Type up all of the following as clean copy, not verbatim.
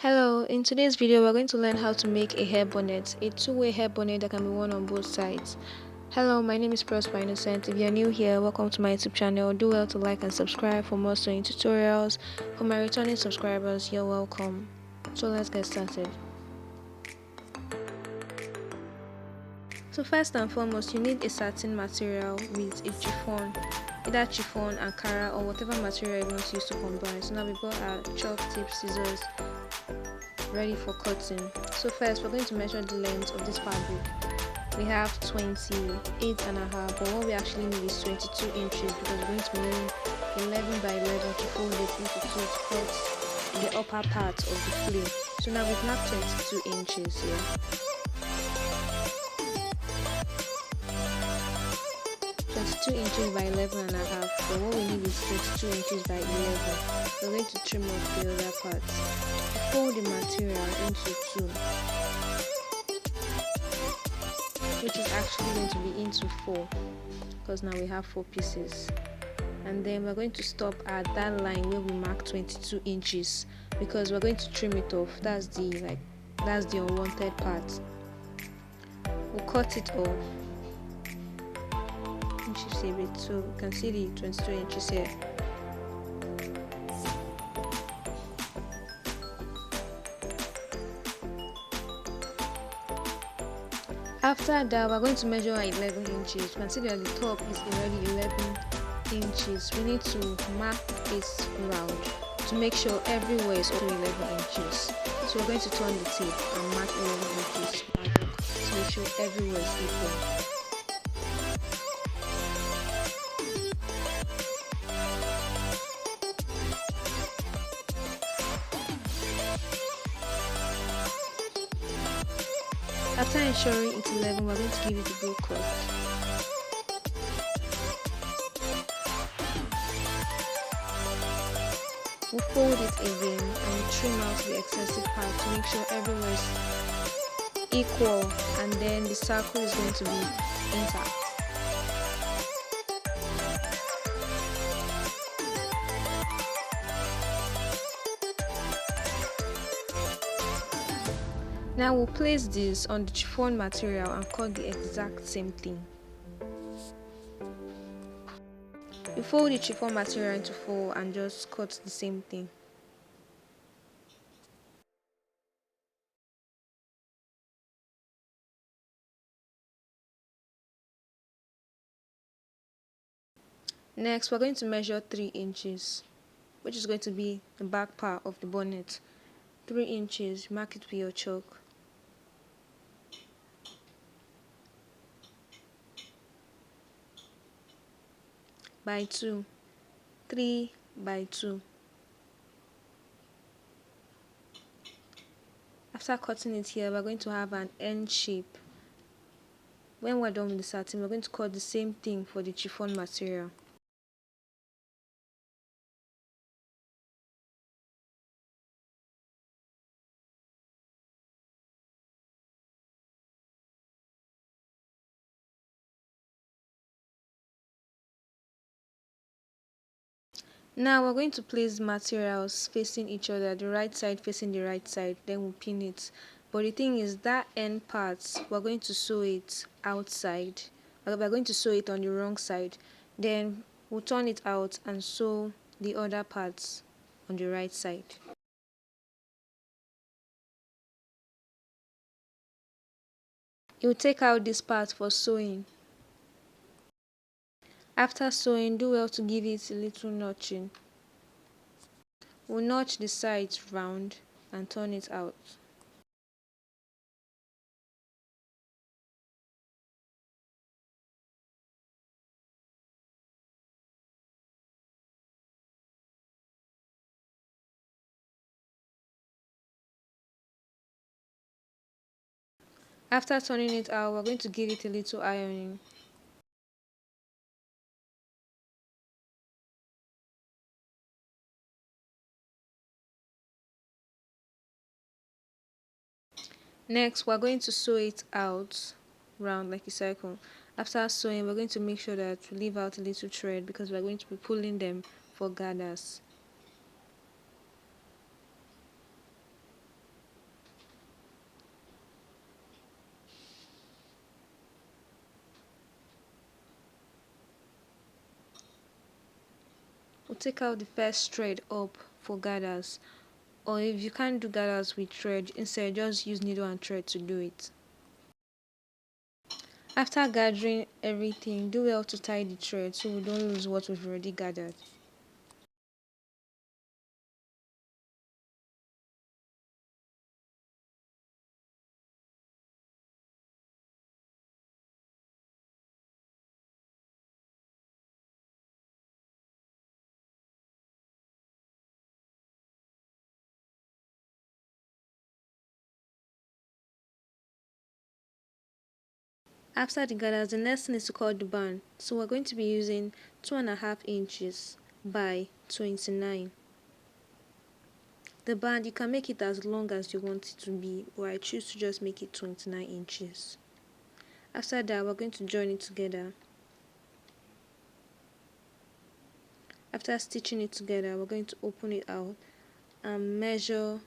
Hello, in today's video we're going to learn how to make a hair bonnet, a two-way hair bonnet that can be worn on both sides. Hello, my name is Prosper Innocent. If you're new here, welcome to my YouTube channel. Do well to like and subscribe for more sewing tutorials. For my returning subscribers, you're welcome. So let's get started. So first and foremost, you need a satin material with a chiffon, either chiffon, ankara, or whatever material you want to use to combine. So now we've got our chalk tip, scissors, ready for cutting. So first we're going to measure the length of this fabric. We have 28.5, but what we actually need is 22 inches because we're going to be using 11 by 11 to fold it into two to cut the upper part of the flare. So now we've marked 22 inches here. 22 inches by 11.5, but what we need is 22 inches by 11. We're going to trim off the other parts. Fold the material into two, which is actually going to be into four, because now we have 4 pieces. And then we're going to stop at that line where we mark 22 inches because we're going to trim it off. That's the unwanted part. We'll cut it off. Shift a bit so you can see the 22 inches here. After that, we're going to measure 11 inches. You can see that the top is already 11 inches. We need to mark this round to make sure everywhere is also 11 inches. So we're going to turn the tape and mark 11 inches to make sure everywhere is equal. After ensuring it's 11, we're going to give it a good cut. We'll fold it again and trim out the excessive part to make sure everywhere is equal, and then the circle is going to be intact. Now we'll place this on the chiffon material and cut the exact same thing. You fold the chiffon material into 4 and just cut the same thing. Next, we're going to measure 3 inches, which is going to be the back part of the bonnet. 3 inches, mark it with your chalk. By 2, 3 by 2. After cutting it here, we're going to have an N shape. When we're done with the satin, we're going to cut the same thing for the chiffon material. Now we're going to place materials facing each other, the right side facing the right side, then we'll pin it. But the thing is that end part, we're going to sew it outside. We're going to sew it on the wrong side. Then we'll turn it out and sew the other parts on the right side. You will take out this part for sewing. After sewing, do well to give it a little notching. We'll notch the sides round and turn it out. After turning it out, we're going to give it a little ironing. Next, we're going to sew it out round like a circle. After sewing, we're going to make sure that we leave out a little thread because we're going to be pulling them for gathers. take out the first thread up for gathers, or if you can't do gathers with thread, instead just use needle and thread to do it. After gathering everything, do well to tie the thread so we don't lose what we've already gathered. After the gathers, the next thing is to cut the band. So we're going to be using 2.5 inches by 29. The band, you can make it as long as you want it to be, but I choose to just make it 29 inches. After that, we're going to join it together. After stitching it together, we're going to open it out and measure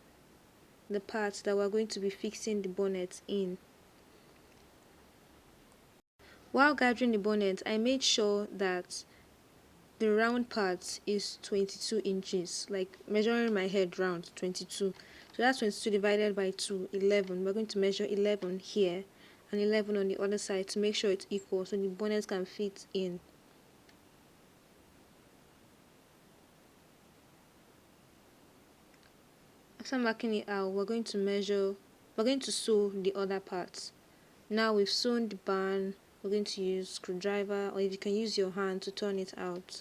the parts that we're going to be fixing the bonnet in. While gathering the bonnet, I made sure that the round part is 22 inches, like measuring my head round 22. So that's 22 divided by 2, 11. We're going to measure 11 here and 11 on the other side to make sure it's equal so the bonnet can fit in. After marking it out, we're going to sew the other parts. Now we've sewn the band, we're going to use screwdriver, or if you can use your hand to turn it out.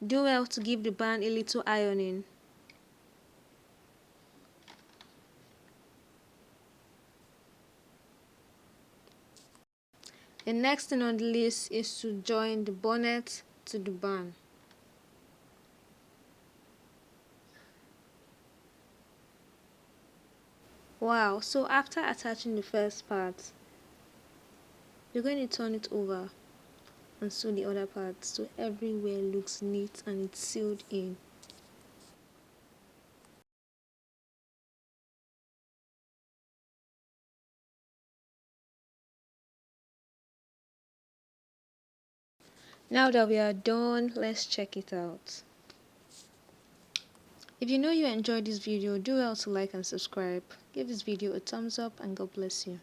Do well to give the band a little ironing. The next thing on the list is to join the bonnet to the band. Wow, so after attaching the first part, you're going to turn it over and sew the other part so everywhere looks neat and it's sealed in. Now that we are done, let's check it out. If you know you enjoyed this video, do well to like and subscribe. Give this video a thumbs up and God bless you.